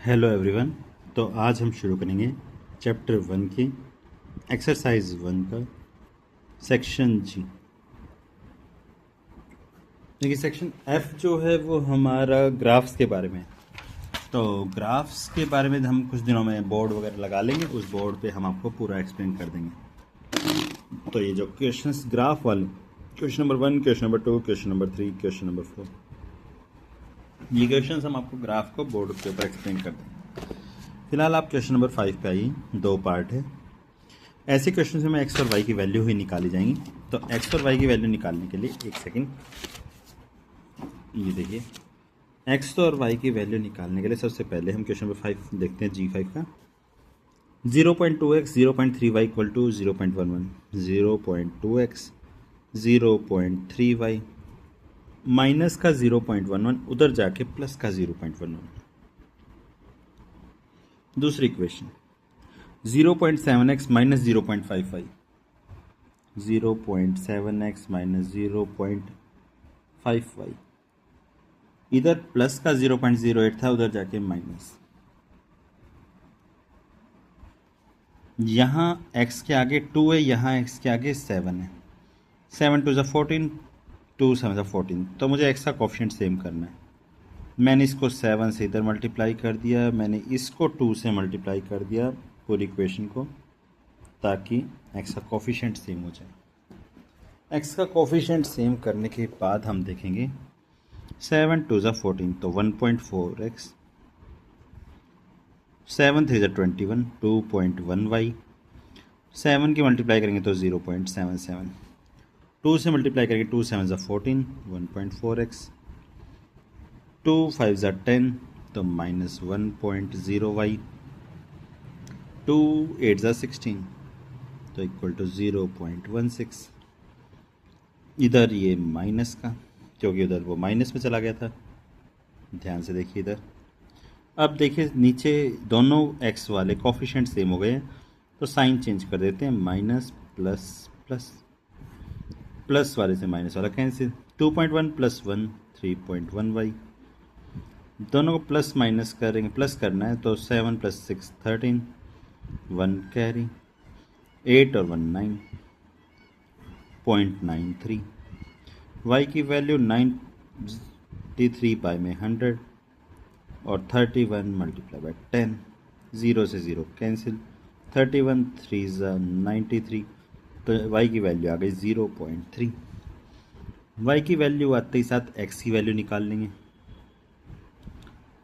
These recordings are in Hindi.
Hello everyone. तो आज हम शुरू करेंगे चैप्टर 1 की एक्सरसाइज 1 का सेक्शन जी। देखिए सेक्शन एफ जो है वो हमारा ग्राफ्स के बारे में है। तो ग्राफ्स के बारे में हम कुछ दिनों में बोर्ड वगैरह लगा लेंगे, उस बोर्ड पे हम आपको पूरा एक्सप्लेन कर देंगे। तो ये जो क्वेश्चंस ग्राफ वाले, question number 1, question number 2, question number 3, question number 4, ये क्वेश्चंस हम आपको ग्राफ को बोर्ड के ऊपर एक्सप्लेन कर देंगे। फिलहाल आप क्वेश्चन नंबर 5 पे आइए। 2 पार्ट है। ऐसे क्वेश्चन में एक्स और वाई की वैल्यू ही निकाली जाएंगी। तो एक्स और वाई की वैल्यू निकालने के लिए एक सेकंड, ये देखिए एक्स और वाई की वैल्यू निकालने के लिए सबसे पहले हम क्वेश्चन नंबर 5 देखते हैं G5 का। 0.2x 0.3y equal to 0.11, 0.2x 0.3y minus का 0.11 उधर जाके प्लस का 0.11। दूसरी equation 0.7x minus 0.55, 0.7x minus 0.5y, इधर प्लस का 0.08 था, उधर जाके माइनस। यहाँ x के आगे 2 है, यहाँ x के आगे 7 है। 7 2 ज़ा 14, 2 7 ज़ा 14। तो मुझे x का कोफिशिएंट सेम करना है। मैंने इसको 7 से इधर मल्टीप्लाई कर दिया, मैंने इसको 2 से मल्टीप्लाई कर दिया पूरी इक्वेशन को, ताकि x का कोफिशिएंट सेम हो जाए। x का कोफिशिएंट सेम करने के बाद हम देखेंगे 7 2 ज़ा 14, तो 1.4x, 7 3 ज़ा 21, 2.1y, 7 की मल्टीप्लाई करेंगे तो 0.77, 2 से मल्टीप्लाई करेंगे 2 7 ज़ा 14, 1.4x, 2 5 ज़ा 10, तो माइनस 1.0y, 2 8 ज़ा 16, तो इक्वल टू 0.16। इधर ये माइनस का, क्योंकि उधर वो माइनस में चला गया था। ध्यान से देखिए इधर। अब देखिए नीचे दोनों x वाले कोफिशिएंट सेम हो गए हैं, तो साइन चेंज कर देते हैं। माइनस प्लस प्लस, प्लस वाले से माइनस वाला कैंसिल। 2.1 प्लस 1 3.1y, दोनों को प्लस माइनस करेंगे, प्लस करना है तो 7 प्लस 6 13, 1 कैरी, 8 और 1 9.93। y की वैल्यू 93 बाई में 100 और 31 मल्टीप्लाई बाई 10, 0 से 0 कैंसिल, 31 3 93, तो y की वैल्यू आ गई 0.3। y की वैल्यू आते ही साथ x की वैल्यू निकाल लेंगे।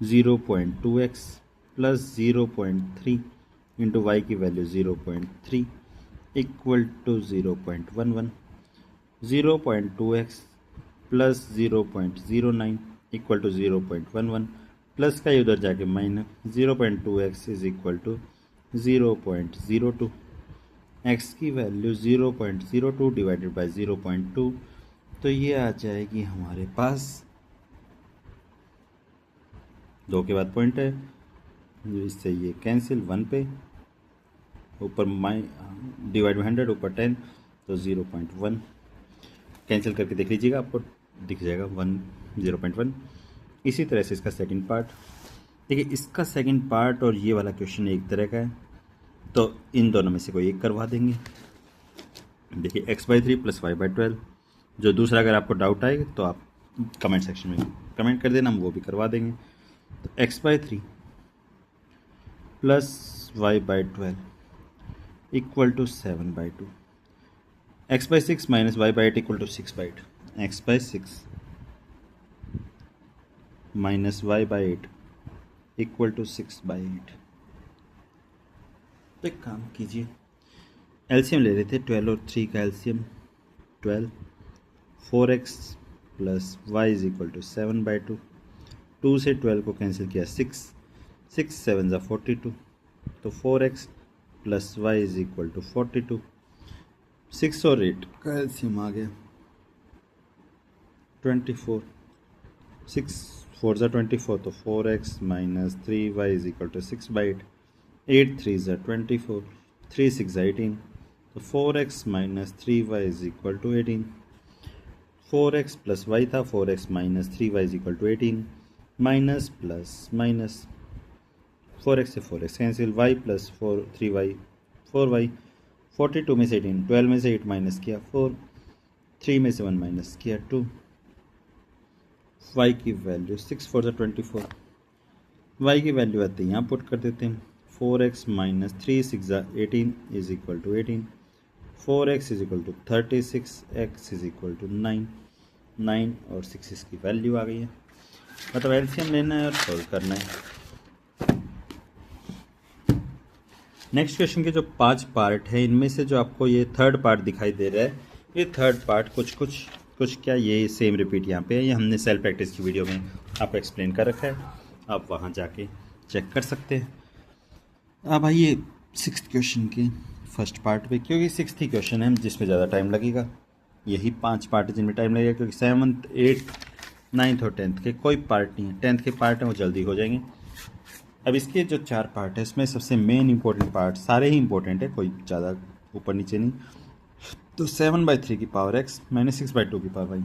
0.2x प्लस 0.3 इंटू वाई की value 0.3 equal to 0.11, 0.2x plus 0.09 equal to 0.11, plus का उधर जाके minus, 0.2x is equal to 0.02। x की वैल्यू 0.02 डिवाइडेड बाई 0.2, तो ये आ जाएगी हमारे पास 2 के बाद पॉइंट है, इससे ये कैंसिल 1 पे, ऊपर डिवाइड में 100, ऊपर 10, तो 0.1 कैंसिल करके देख लीजिएगा, आपको दिख जाएगा 0.1। इसी तरह से इसका सेकंड पार्ट देखिए। इसका सेकंड पार्ट और ये वाला क्वेश्चन एक तरह का है, तो इन दोनों में से कोई एक करवा देंगे। देखिए x/3 प्लस y/12, जो दूसरा अगर आपको डाउट आए तो आप कमेंट सेक्शन में कमेंट कर देना, हम वो भी करवा देंगे। तो x/3 plus y/12 equal to 7/2, x/6 minus y/8 equal to 6/8, x/6 minus y/8 equal to 6/8। तो एक काम कीजिए, एलसीएम ले लेते हैं। 12 और 3 का LCM 12, 4x plus y is equal to 7/2, 2 से 12 को कैंसिल किया 6, 6 7 ज़ा 42, तो 4x plus y is equal to 42। 6 और 8 का एलसीएम आ गया 24, 6 4 ज़ा 24, तो 4x minus 3y is equal to 6/8, 8 3 ज़ा 24, 3 6 ज़ा 18, तो 4x minus 3y is equal to 18। 4x plus y था, 4x minus 3y is equal to 18, minus plus minus, 4x से 4x cancel, y plus 3y 4y, 42 में से 18, 12 में से 8 माइनस किया 4, 3 में से 1 माइनस किया 2, y की वैल्यू 6 4 से 24, y की वैल्यू आती है यहाँ पुट कर देते हैं 4x minus 3 6 18 is equal to 18, 4x is equal to 36, x is equal to 9, 9 और 6 इसकी वैल्यू आ गई है। मतलब एलसीएम लेना है और सॉल्व करना है। नेक्स्ट क्वेश्चन के जो 5 पार्ट है इनमें से जो आपको ये थर्ड पार्ट दिखाई दे रहा है, ये थर्ड पार्ट कुछ क्या ये सेम रिपीट यहाँ पे है, ये हमने सेल्फ प्रैक्टिस की वीडियो में आपको एक्सप्लेन कर रखा है, आप वहाँ जाके चेक कर सकते हैं। अब आइए 6th क्वेश्चन के फर्स्ट पार्ट पे, क्योंकि 6th ही क्वेश्चन है जिसमें ज़्यादा टाइम लगेगा। यही 5 पार्ट है जिनमें टाइम लगेगा, क्योंकि 7th 8th 9th और 10th के कोई पार्ट नहीं है, 10th के पार्ट हैं वो जल्दी हो जाएंगे। अब इसके जो 4 पार्ट है इसमें सबसे मेन इंपॉर्टेंट पार्ट, सारे ही इंपॉर्टेंट है, कोई ज़्यादा ऊपर नीचे नहीं। तो 7/3 की पावर x माइनस 6/2 की पावर y,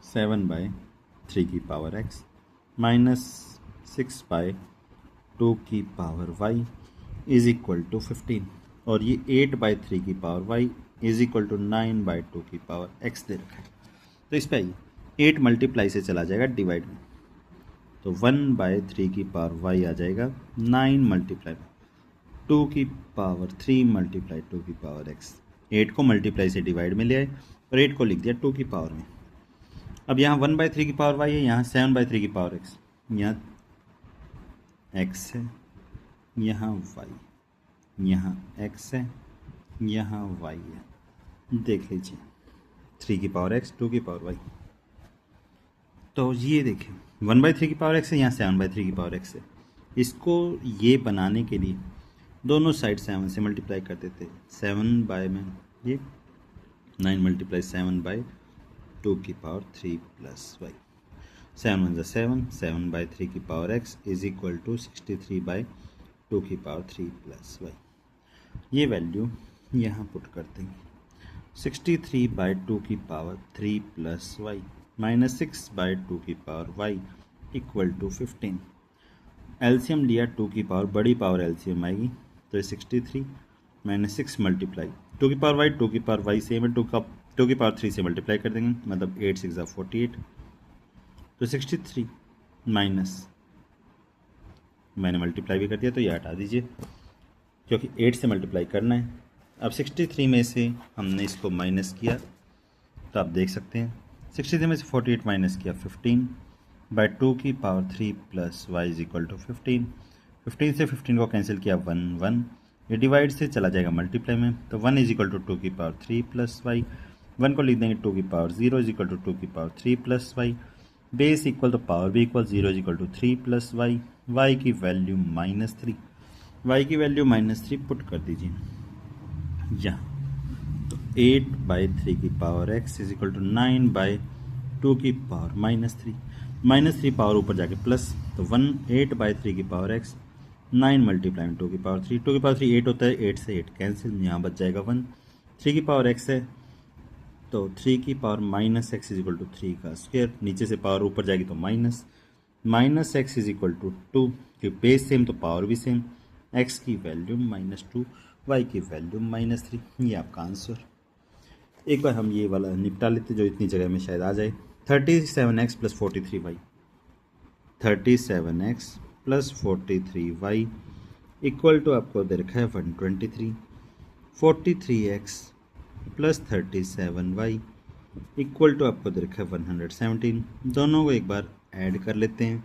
7/3 की पावर x माइनस 6/2 की power y is equal to 15, और ये 8/3 की power y is equal to 9/2 की पावर x दे रखा है। तो इस पर आइए 8 मल्टीप्लाई से चला जाएगा डिवाइड में, तो 1/3 की पावर y आ जाएगा 9 मल्टीप्लाई 2 की पावर 3 मल्टीप्लाई 2 की पावर x। 8 को मल्टीप्लाई से डिवाइड में ले आए और 8 को लिख दिया 2 की पावर में। अब यहाँ 1/3 की पावर y है, यहाँ 7/3 की पावर x, यहाँ x है, यहाँ y, यहाँ x है, यहाँ y है। देख लीजिए 3 की पावर x 2 की पावर y। तो ये देखें 1/3 की पावर x है, यहाँ 7/3 की पावर x है। इसको ये बनाने के लिए दोनों साइड 7 से मल्टीप्लाई कर देते, 7 बाय में ये 9 मल्टीप्लाई 7/2 की पावर 3 प्लस y, 7 1 7, 7/3 की power x is equal to 63/2 की पावर 3 प्लस y। ये वैल्यू यहाँ पुट करते हैं, 63/2 की पावर 3 प्लस y माइनस 6/2 की power y equal to 15। LCM लिया 2 की पावर, बड़ी पावर एलसीएम आएगी, तो ये 63 माइनस 6 मल्टीप्लाई 2 की पावर y, 2 की पावर y सेम है, 2 की पावर 3 से मल्टीप्लाई कर देंगे, मतलब 8 6 48, तो 63 माइनस, मैंने मल्टीप्लाई भी कर दिया तो ये हटा दीजिए क्योंकि 8 से मल्टीप्लाई करना है। अब 63 में से हमने इसको माइनस किया तो आप देख सकते हैं 63 में से 48 माइनस किया 15/2 की power 3 plus y is equal to 15। 15 से 15 को कैंसिल किया 1 1, ये डिवाइड से चला जाएगा मल्टीप्लाई में, तो 1 इज इक्वल टू 2 की पावर 3 प्लस y, 1 को लिख देंगे 2 की पावर 0 इज इक्वल टू 2 की power 3 plus y, base equal तो पावर भी equal, 0 is equal to 3 plus y, y की वैल्यू -3, y की वैल्यू -3 पुट कर दीजिए यहाँ, तो 8/3 की power x is equal to 9/2 की पावर -3 पावर ऊपर जाके प्लस, तो 8/3 की पावर x 9 मल्टीप्लाई 2 की पावर 3, 2 की पावर 3 8 होता है, 8 से 8 कैंसिल, यहाँ बच जाएगा 1, 3 की पावर x है तो 3 की power -x is equal to 3 का स्क्वायर, नीचे से पावर ऊपर जाएगी तो minus x is equal to 2, क्योंकि बेस सेम तो पावर भी सेम, x की वैल्यू -2, y की वैल्यू -3, ये आपका आंसर। एक बार हम ये वाला निपटा लेते जो इतनी जगह में शायद आ जाए, 37x plus 43y, 37x plus 43y equal to आपको दे रखा है 123, 43x plus 37y equal to आपको दे रखा है 117। दोनों को एक बार ऐड कर लेते हैं,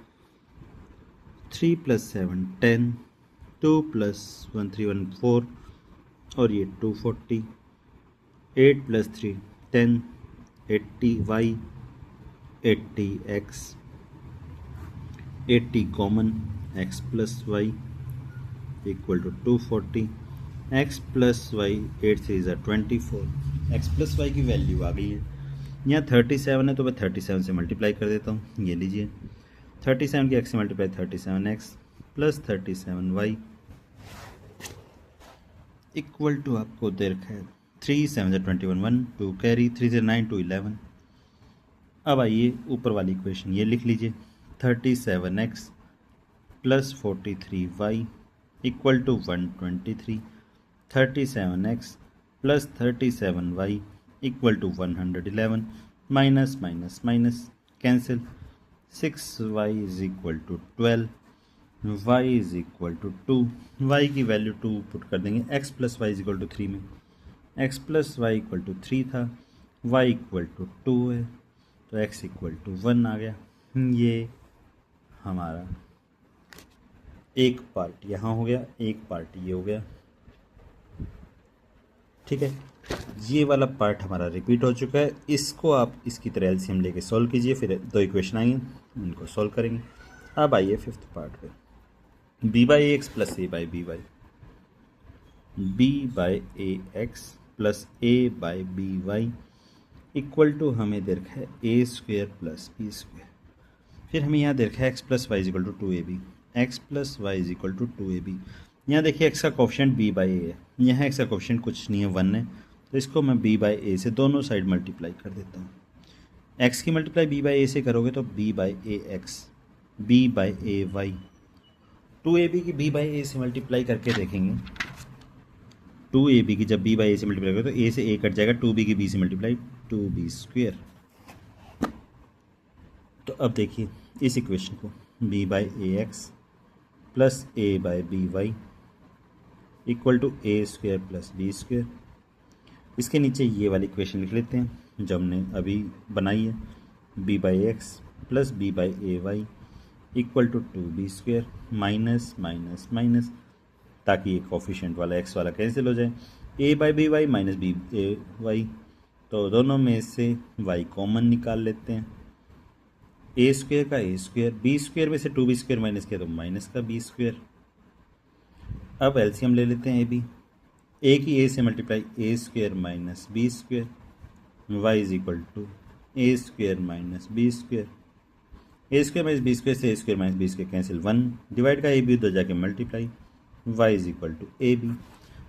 3 + 7 10, 2 + 1 3 1 4 और ये 240, 8 + 3 10, 80y 80x, 80 common, x plus y equal to 240, x plus y 8 से 24, x प्लस y की वैल्यू आ गई है। यहाँ 37 है तो मैं 37 से मल्टीप्लाई कर देता हूँ, ये लीजिए 37 की x से multiply 37x plus 37y equal to आपको दे रखा है 3 7 21 1 2 कैरी 3 से 9 2 11। अब आइए ऊपर वाली इक्वेशन ये लिख लीजिए, 37x plus 43y equal to 123, 37x plus 37y equal to 111, minus minus minus cancel, 6y is equal to 12, y is equal to 2, y की वैल्यू 2 पुट कर देंगे x plus Y is equal to 3 में, x plus y equal to 3 था, y इक्वल टू 2 है, तो x इक्वल टू 1 आ गया। ये हमारा एक पार्ट यहाँ हो गया, एक पार्ट ये हो गया, ठीक है। ये वाला पार्ट हमारा रिपीट हो चुका है। इसको आप इसकी तरह एलसीएम लेके सॉल्व कीजिए, फिर 2 इक्वेशन आएंगे उनको सॉल्व करेंगे। अब आइए फिफ्थ पार्ट पे, b by a x plus a by b y, b by a x plus a by b y equal to हमें दे रखा है a square plus b square, फिर हमें यहाँ दे रखा है x plus Y is equal to 2ab, x plus Y is equal to 2ab। यहाँ देखिए एक्स का कोफिशिएंट b बाई ए है, यहाँ एक्स का कोफिशिएंट कुछ नहीं है 1 है, तो इसको मैं b बाई ए से दोनों साइड मल्टीप्लाई कर देता हूँ। x की मल्टीप्लाई b बाई ए से करोगे तो b by a x, b by a y, 2ab की b बाई ए से मल्टीप्लाई करके देखेंगे, 2ab की जब b बाई ए से मल्टीप्लाई करोगे तो a से a कट जाएगा, 2b की b से मल्टीप्लाई 2b स्क्वेयर। तो अब देखिए इस इक्वेशन को b by a x plus a by b y equal to A square plus b square, इसके नीचे ये वाली इक्वेशन लिख लेते हैं जो हमने अभी बनाई है, b by x plus b by a y equal to 2b square, minus minus minus, ताकि ये कोफिशिएंट वाला x वाला कैंसिल हो जाए, a by b y minus b a y, तो दोनों में से y कॉमन निकाल लेते हैं, ए स्क्वेयर का ए स्क्वेयर, बी स्क्वेयर में से 2b स्क्वेयर माइनस किया तो माइनस का बी स्क्वेयर। अब एलसीएम ले लेते हैं ए बी, ए की ए से multiply A square minus B square, Y is equal to A square minus B square, A square minus B square से A square minus B square cancel, 1 divide का ए बी उधर जाके multiply, Y is equal to A B.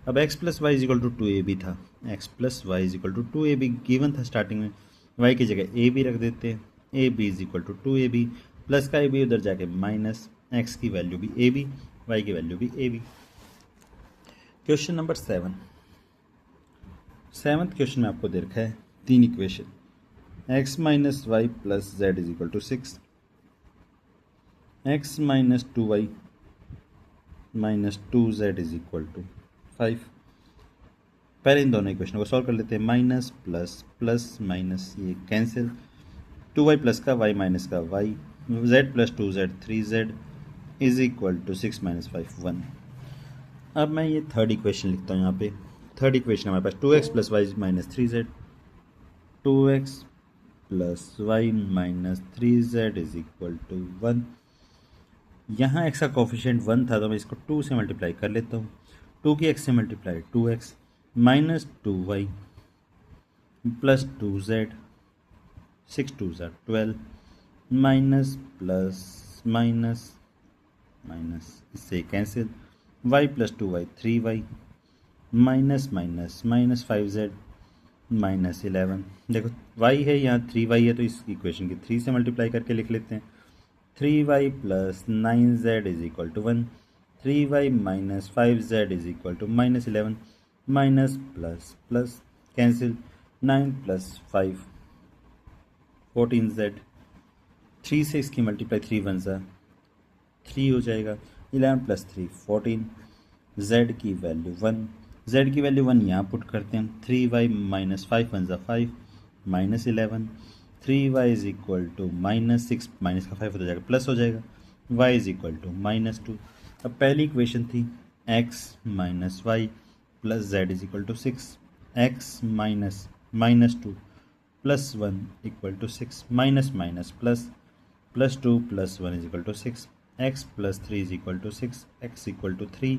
अब X plus Y is equal to 2ab था, X plus Y is equal to 2ab given था स्टार्टिंग में, वाई की जगह ए बी रख देते हैं, a b is equal to 2ab, plus का ए बी उधर जाके माइनस, एक्स की वैल्यू भी ए बी, वाई की वैल्यू भी a b. Question number 7, seventh question में आपको दे रखा है 3 equation, x minus y plus z is equal to 6, एक्स minus 2y minus 2z is equal to 5। पहले इन दोनों इक्वेशन को सॉल्व कर लेते हैं, माइनस प्लस प्लस माइनस ये कैंसिल, 2y प्लस का y माइनस का y, z plus 2z 3z is equal to 6 minus 5 1। अब मैं ये थर्ड इक्वेशन लिखता हूँ यहाँ पे, थर्ड इक्वेशन हमारे पास 2x plus y minus 3z, 2x plus y minus 3z is equal to 1। यहाँ x का कोफिशिएंट 1 था तो मैं इसको 2 से मल्टीप्लाई कर लेता हूँ, 2 की x से multiply 2x minus 2y plus 2z, 6 2 12 minus plus minus minus इससे cancel, y plus 2y 3y minus minus minus 5z minus 11। देखो y है यहाँ 3y है तो इस इक्वेशन की 3 से मल्टीप्लाई करके लिख लेते हैं, 3y plus 9z is equal to 1, 3y minus 5z is equal to minus 11, minus plus plus cancel, 9 plus 5 14z, 3 से इसकी मल्टीप्लाई 3 वन सा 3 हो जाएगा, 11 प्लस 3 14, z की वैल्यू 1, z की वैल्यू 1 यहाँ पुट करते हैं, 3y माइनस 5 वन सा 5 minus 11, 3y is equal to minus 6, माइनस का 5 हो जाएगा प्लस हो जाएगा, y is equal to minus 2। अब पहली इक्वेशन थी x minus y plus z is equal to 6, x minus minus 2 plus 1 equal to 6, minus minus plus, plus 2 plus 1 is equal to 6, x plus 3 is equal to 6, x equal to 3,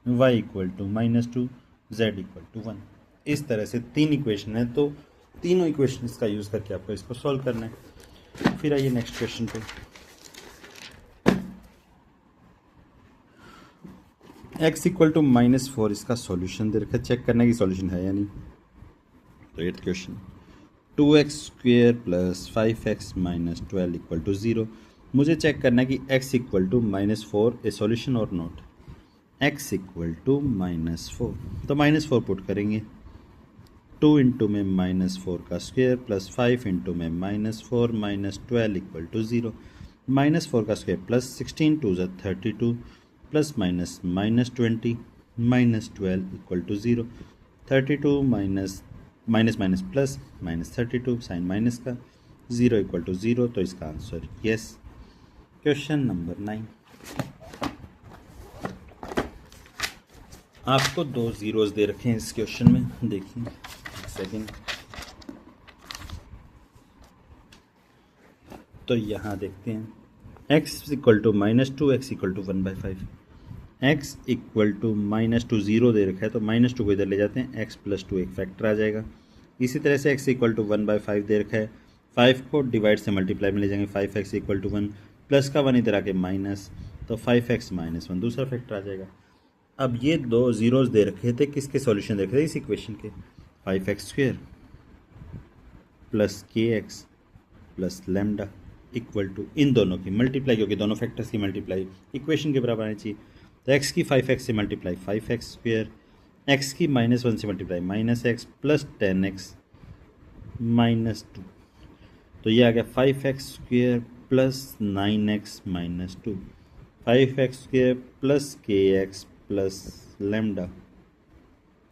y equal to minus 2, z equal to 1। इस तरह से 3 इक्वेशन है, तो तीनों इक्वेशन का यूज़ करके आपको इसको सॉल्व करना है। फिर आइए नेक्स्ट क्वेश्चन पे, x इक्वल टू माइनस 4 इसका सॉल्यूशन दे रखा है, चेक करना है कि सॉल्यूशन है या नहीं। तो 8th question, 2x square plus 5x minus 12 equal to 0, मुझे चेक करना है कि x equal to -4 a solution और नॉट। x इक्वल टू -4, तो -4 पुट करेंगे। 2 इंटू में -4 का स्क्वायर प्लस 5 इंटू में -4 -12 इक्वल टू 0। -4 का स्क्वायर प्लस 16 2 ज़ा 32 plus minus -20 -12 equal to 0। 32 minus minus minus plus -32 sign minus का 0 इक्वल टू 0, तो इसका आंसर यस। Question number 9। आपको 2 जीरोस दे रखे हैं इस क्वेश्चन में, देखिए सेकंड। तो यहाँ देखते हैं x equal to -2 x equal to 1/5। x equal to -2 0 दे रखा है, तो -2 को इधर ले जाते हैं, x प्लस 2 एक फैक्टर आ जाएगा। इसी तरह से x इक्वल टू 1/5 दे रखा है, 5 को डिवाइड से मल्टीप्लाई में ले जाएंगे, 5x इक्वल टू 1 प्लस का 1 इधर आके माइनस, तो 5x माइनस 1 दूसरा फैक्टर आ जाएगा। अब ये 2 जीरोस दे रखे थे, किसके सॉल्यूशन दे रखे थे? इस इक्वेशन के। 5x square plus kx plus lambda equal to इन दोनों की मल्टीप्लाई, क्योंकि दोनों फैक्टर्स की मल्टीप्लाई इक्वेशन के बराबर आनी चाहिए। तो x की 5x से मल्टीप्लाई 5x स्क्वेयर, x की -1 से मल्टीप्लाई -x प्लस 10x -2, तो ये आ गया 5x square plus 9x -2, 5x square plus kx plus lambda.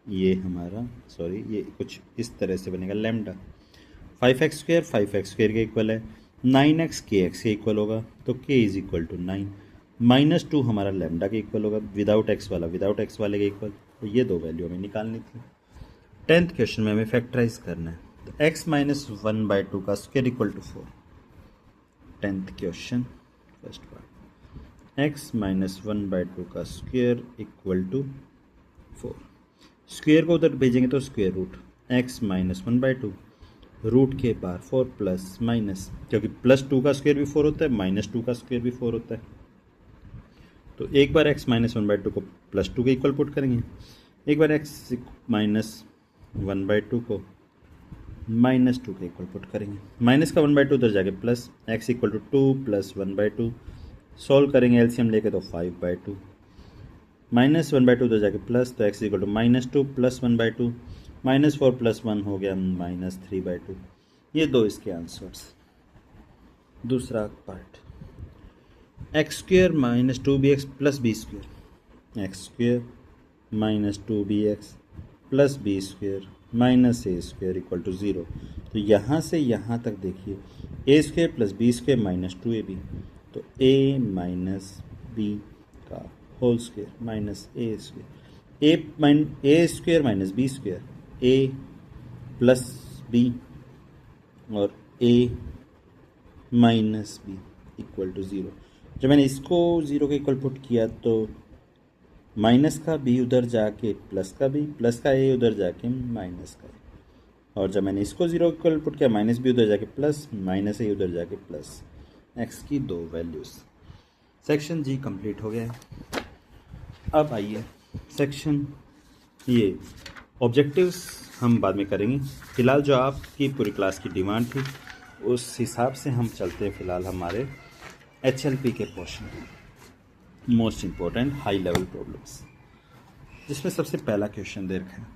ये हमारा ये कुछ इस तरह से बनेगा लैम्डा। 5x स्क्वेयर के इक्वल है, 9x kx के इक्वल होगा, तो k इज इक्वल टू 9, -2 हमारा लैम्डा के इक्वल होगा, विदाउट x वाले के इक्वल। तो ये 2 वैल्यू हमें निकालनी थी। 10th क्वेश्चन में हमें फैक्टराइज करना है, तो x - 1/2 का square equal to 4। 10th question first part, x - 1/2 का स्क्वायर इक्वल टू 4। स्क्वायर को उधर भेजेंगे तो स्क्वायर रूट x - 1/2 रूट के बाहर 4 प्लस माइनस, क्योंकि +2 का स्क्वायर भी 4 होता है, -2 का स्क्वायर भी 4 होता है। तो एक बार x - 1/2 को +2 के इक्वल पुट करेंगे, एक बार x - 1/2 को -2 के इक्वल पुट करेंगे। माइनस का 1/2 उधर जाके plus, x equal to 2 plus 1/2, solve करेंगे एलसीएम लेके तो 5/2, -1/2 उधर जाके प्लस, तो x equal to -2 plus 1/2, -4 plus 1 हो गया -3/2। ये 2 इसके आंसर्स। दूसरा part, x square -2bx plus b square, x square -2bx plus b square -a square equal to 0। तो यहाँ से यहाँ तक देखिए, a square plus b square -2ab, तो a माइनस बी का whole square minus a square, a square minus B square, a plus b और a minus b equal to 0। जब मैंने इसको 0 के इक्वल पुट किया तो माइनस का b उधर जाके प्लस का b, प्लस का a उधर जाके माइनस का a, और जब मैंने इसको 0 के इक्वल पुट किया माइनस b उधर जाके प्लस, माइनस a उधर जाके प्लस। x की 2 वैल्यूज़। सेक्शन जी कंप्लीट हो गया है। अब आइए सेक्शन ये ऑब्जेक्टिव्स हम बाद में करेंगे। फ़िलहाल जो आपकी पूरी क्लास की डिमांड थी उस हिसाब से हम चलते हैं फ़िलहाल हमारे HLP के portion, most important high level problems, जिसमें सबसे पहला क्वेश्चन दे रखा है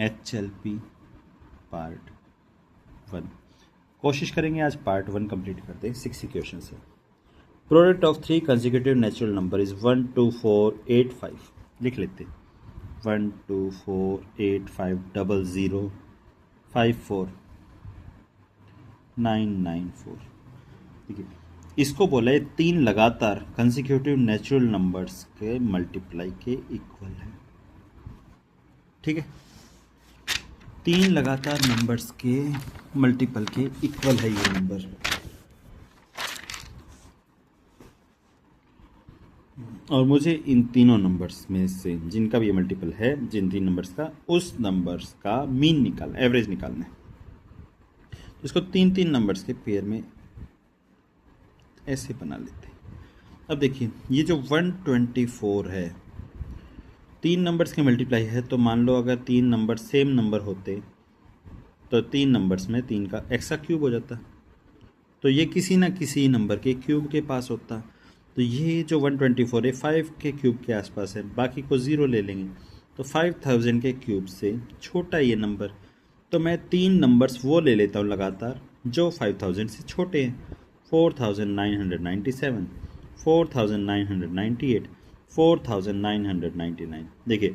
HLP पार्ट 1। कोशिश करेंगे आज पार्ट 1 कंप्लीट कर दें 60 क्वेश्चन से। Product of 3 consecutive natural number is 1 2 4 8 5। लिख लेते 1 2 4 8 5 0 0 5 4 9 9 4। ठीक है, इसको बोला है 3 लगातार कंसेक्यूटिव नेचुरल नंबर्स के मल्टीप्लाई के इक्वल है। ठीक है, 3 लगातार नंबर्स के मल्टीपल के इक्वल है ये नंबर। और मुझे इन तीनों नंबर्स में से जिनका भी ये मल्टीपल है, जिन 3 नंबर्स का, उस नंबर्स का मीन निकालना, एवरेज निकालना है। इसको 3 नंबर्स के पेयर में ऐसे बना लेते हैं। अब देखिए, ये जो 124 है 3 नंबर्स के मल्टीप्लाई है, तो मान लो अगर 3 नंबर सेम नंबर होते तो 3 नंबर्स में 3 का x का क्यूब हो जाता। तो ये किसी ना किसी नंबर के क्यूब के पास होता। तो ये जो 124 है 5 के क्यूब के आसपास है, बाकी को 0 ले लेंगे। तो 5000 के क्यूब से छोटा ये नंबर, तो मैं 3 नंबर्स वो ले लेता हूँ लगातार जो 5000 से छोटे हैं। 4997, 4998, 4999। देखिए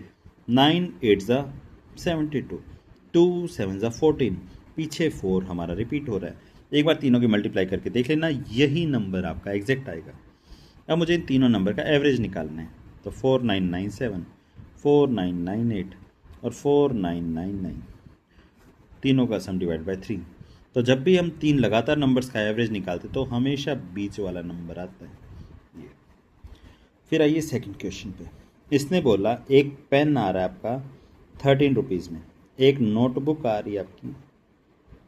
9 8 ज़ा 72, 2 7 ज़ा 14, पीछे 4 हमारा रिपीट हो रहा है। एक बार तीनों की मल्टीप्लाई करके देख लेना, यही नंबर आपका एग्जैक्ट आएगा। अब मुझे इन तीनों नंबर का एवरेज निकालना है। तो 4997, 4998 और 4999, तीनों का सम डिवाइड बाय 3। तो जब भी हम 3 लगातार नंबर्स का एवरेज निकालते तो हमेशा बीच वाला नंबर आता है ये। फिर आइए सेकंड क्वेश्चन पे। इसने बोला एक पेन आ रहा है आपका 13 रुपीज़ में, एक नोटबुक आ रही है आपकी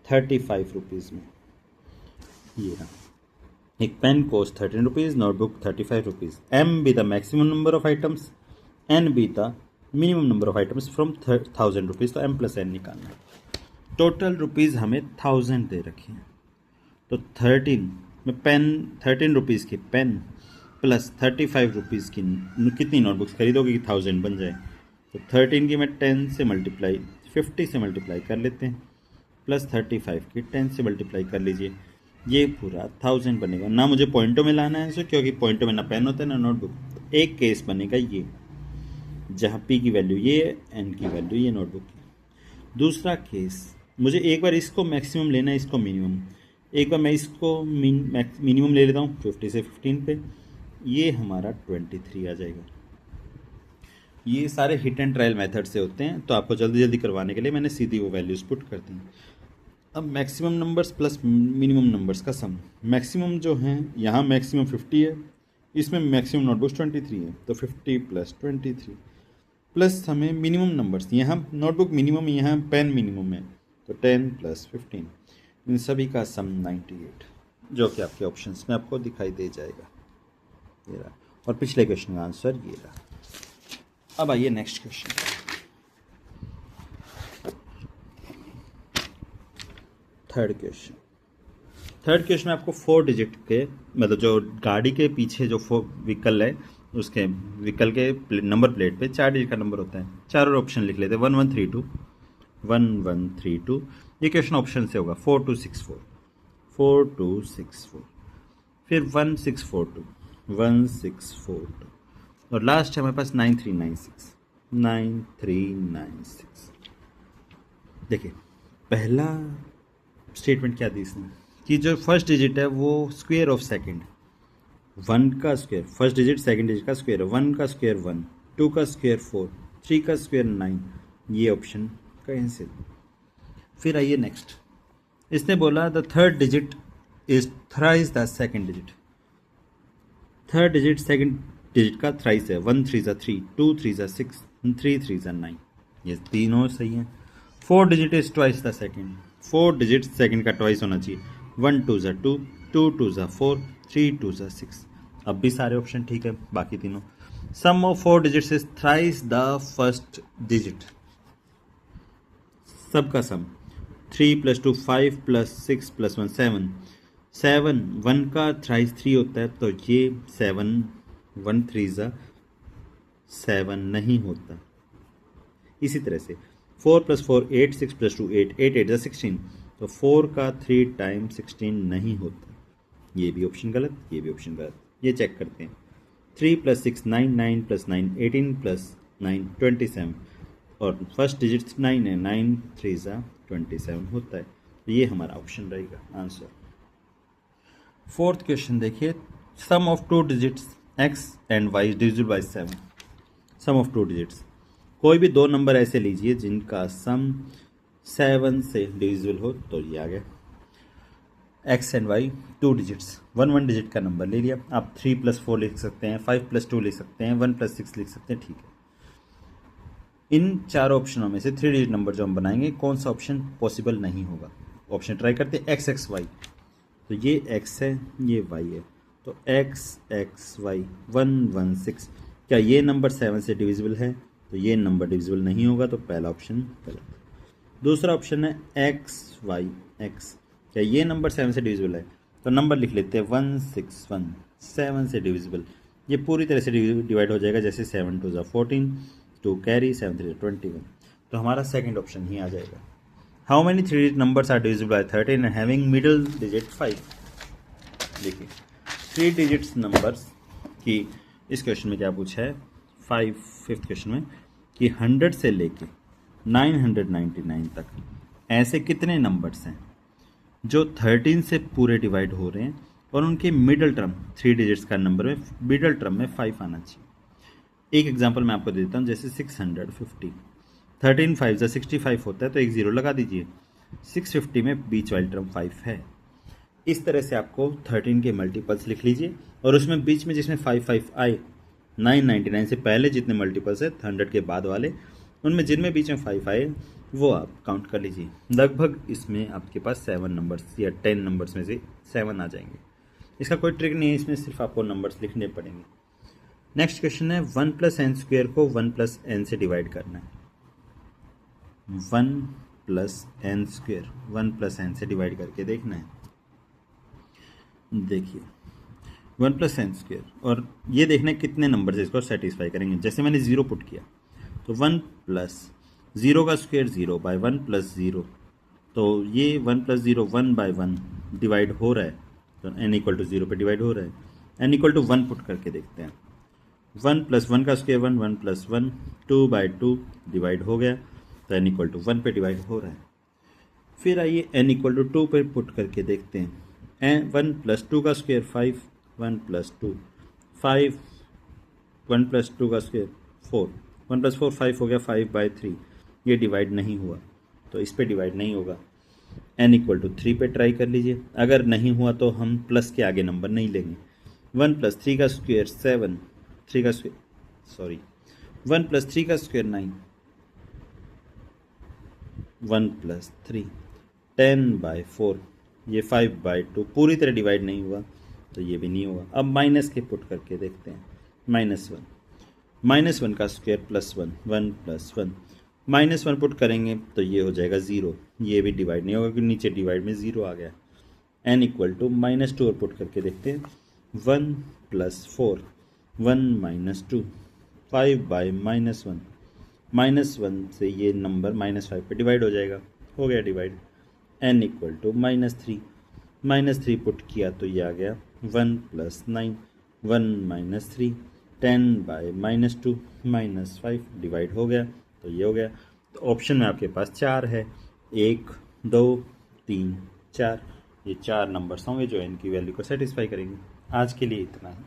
35 रुपीज़ में। ये ना, एक pen cost 13 rupees, notebook 35 rupees. M be the maximum number of items, n be the minimum number of items from 1000 rupees. तो एम प्लस एन निकालना है। टोटल रुपीज़ हमें 1000 दे रखी हैं। तो 13 में पेन 13 रुपीज़ की पेन प्लस 35 रुपीज़ की कितनी नोटबुक्स खरीदोगे कि 1000 बन जाए। तो 13 की मैं 10 से मल्टीप्लाई 50 से मल्टीप्लाई कर लेते हैं, प्लस 35 की 10 से मल्टीप्लाई कर लीजिए, ये पूरा 1000 बनेगा। ना मुझे पॉइंटों में लाना है इसे, क्योंकि पॉइंटों में ना पेन होता है ना नोटबुक। तो एक केस बनेगा ये, जहाँ पी की वैल्यू ये है, एन की वैल्यू ये नोटबुक की। दूसरा केस, मुझे एक बार इसको मैक्सिमम लेना है, इसको मिनिमम। एक बार मैं इसको मिनिमम ले लेता हूँ 50 से 15 पे, ये हमारा 23 आ जाएगा। ये सारे हिट एंड ट्रायल मेथड से होते हैं, तो आपको जल्दी जल्दी करवाने के लिए मैंने सीधी वो वैल्यूज़ पुट कर दी। अब maximum numbers plus minimum numbers का सम। मैक्सिमम जो हैं, यहाँ मैक्सिमम 50 है, इसमें मैक्सिमम नोटबुक्स 23 है। तो 50 प्लस 23 प्लस हमें मिनिमम नंबर्स, यहाँ नोटबुक मिनिमम, यहाँ पेन मिनिमम है। तो 10 प्लस 15, इन सभी का सम 98, जो कि आपके ऑप्शंस में आपको दिखाई दे जाएगा। ये रहा, और पिछले क्वेश्चन का आंसर ये रहा। अब आइए नेक्स्ट क्वेश्चन। थर्ड क्वेश्चन में आपको 4 डिजिट के, मतलब जो गाड़ी के पीछे जो व्हीकल है उसके व्हीकल के नंबर प्लेट पे 4 डिजिट का नंबर होता है। चारों ऑप्शन लिख लेते हैं, 1132, 1132। ये क्वेश्चन ऑप्शन से होगा 4264, 4264, फिर 1642, 1642, और लास्ट है हमारे पास 9396, 9396। देखिए पहला स्टेटमेंट क्या दी इसने कि जो फर्स्ट डिजिट है वो स्क्वायर ऑफ सेकंड, 1 का square, first digit second digit का स्क्वायर है, 1 का स्क्वायर 1, 2 का स्क्वायर 4, 3 का स्क्वायर 9। ये ऑप्शन कैंसिल। फिर आइए नेक्स्ट, इसने बोला the third digit is thrice the second digit. Third digit second digit का थ्राइस है, 1 3 ज़ा 3, 2 3 ज़ा 6, 3 3 ज़ा 9। ये तीनों सही हैं। 4 digit is twice the second, 4 digit second का ट्वाइस होना चाहिए, 1 2 ज़ा 2, 2 2 ज़ा 4, 3 2 ज़ा 6। अब भी सारे ऑप्शन ठीक है, बाकी तीनों। Sum of 4 digits is thrice the first digit, सबका सम 3 + 2 5 + 6 + 1 7, 7 1 का थ्राइस 3 होता है, तो ये 7 1 3 ज़ा 7 नहीं होता। इसी तरह से 4 + 4 8, 6 + 2 8, 8 8 ज़ा 16, तो 4 का 3 टाइम 16 नहीं होता। ये भी ऑप्शन गलत, ये भी ऑप्शन गलत। ये चेक करते हैं, 3 + 6 9, 9 + 9 18 + 9 27, और फर्स्ट डिजिट 9 है, 9 3 ज़ा 27 होता है। तो ये हमारा ऑप्शन रहेगा आंसर। फोर्थ क्वेश्चन देखिए, sum of 2 digits x and y divisible by 7। Sum of 2 digits, कोई भी 2 नंबर ऐसे लीजिए जिनका सम 7 से डिविजिबल हो, तो ये आ गया। x and y 2 digits, 1 1 digit का नंबर ले लिया। आप 3 + 4 लिख सकते हैं, 5 + 2 लिख सकते हैं, 1 + 6 लिख सकते हैं, ठीक है। इन चारों ऑप्शनों में से 3 डिजिट नंबर जो हम बनाएंगे, कौन सा ऑप्शन पॉसिबल नहीं होगा। ऑप्शन ट्राई करते हैं, x x y, तो ये x है, ये y है, तो x x y 1 1 6। क्या ये नंबर 7 से डिविजिबल है, तो ये नंबर डिविजिबल नहीं होगा, तो पहला ऑप्शन गलत। दूसरा ऑप्शन है x y x, क्या ये नंबर 7 से डिविजिबल है, तो नंबर लिख लेते हैं 161, 7 से डिविजिबल। ये पूरी तरह से डिवाइड हो जाएगा, जैसे 7 2 14, 2 कैरी, 7 3 21। तो हमारा सेकंड ऑप्शन ही आ जाएगा। How many 3 digit numbers are divisible by 13 and having middle digit 5। देखिए 3 डिजिट्स नंबर्स की इस क्वेश्चन में क्या पूछा है, फिफ्थ क्वेश्चन में, कि 100 से लेके 999 तक ऐसे कितने नंबर्स हैं जो 13 से पूरे डिवाइड हो रहे हैं और उनके मिडल टर्म 3 डिजिट्स का नंबर में मिडल टर्म में 5 आना चाहिए। एक एग्जांपल मैं आपको देता हूँ, जैसे 650, 13 5 जा 65 होता है, तो एक जीरो लगा दीजिए। 650 में बीच वाली टर्म 5 है। इस तरह से आपको 13 के मल्टीपल्स लिख लीजिए और उसमें बीच में जिसमें 5 आए, 999 से पहले जितने मल्टीपल्स है 100 के बाद वाले, उनमें जिनमें बीच में 5 आए वो आप काउंट कर लीजिए। लगभग इसमें आपके पास 7 नंबर्स या 10 नंबर्स में से 7 आ जाएंगे। इसका कोई ट्रिक नहीं है, इसमें सिर्फ आपको नंबर्स लिखने पड़ेंगे। नेक्स्ट क्वेश्चन है 1 + n² को 1 + n से डिवाइड करना है। 1 + n², 1 + n से डिवाइड करके देखना है। देखिए 1 + n² और ये देखना है कितने नंबर से इसको सेटिस्फाई करेंगे। जैसे मैंने 0 पुट किया तो 1 + 0 का स्क्वायर 0 बाय 1 + 0, तो ये 1 + 0 1 बाय 1 डिवाइड हो रहा है, तो n = 0 पे डिवाइड हो रहा है। n = 1 पुट करके देखते हैं। 1 + 1 का स्क्वायर 1, 1 + 1 2 बाय 2 डिवाइड हो गया, तो n = 1 पे डिवाइड हो रहा है। फिर आइए n = 2 पे पुट करके देखते हैं। 1 + 2 का स्क्वायर 5, 1 + 2 5, 1 + 2 का स्क्वायर 4, 1 + 4 5 हो गया, 5/3। ये डिवाइड नहीं हुआ, तो इस पे डिवाइड नहीं होगा। n = 3 पे ट्राई कर लीजिए। अगर नहीं हुआ तो हम प्लस के आगे नंबर नहीं लेंगे। 1 + 3 का स्क्वायर 7, 3 का स्क्वायर सॉरी 1 + 3 का स्क्वायर 9, 1 + 3 10/4, ये 5/2 पूरी तरह डिवाइड नहीं हुआ, तो ये भी नहीं होगा। अब माइनस के पुट करके देखते हैं। -1 का स्क्वायर +1, 1 + 1 -1 पुट करेंगे तो ये हो जाएगा 0, ये भी डिवाइड नहीं होगा क्योंकि नीचे डिवाइड में 0 आ गया। n = -2 और पुट करके देखते हैं। 1 + 4, 1 - 2 5/-1, -1 से ये नंबर -5 पे डिवाइड हो जाएगा, हो गया डिवाइड। n = -3 पुट किया तो ये आ गया 1 + 9, 1 - 3 10/-2 -5 डिवाइड हो गया, तो ये हो गया। तो ऑप्शन में आपके पास 4 है, 1 2 3 4। ये 4 नंबर्स होंगे जो n की वैल्यू को सेटिस्फाई करेंगे। आज के लिए इतना है।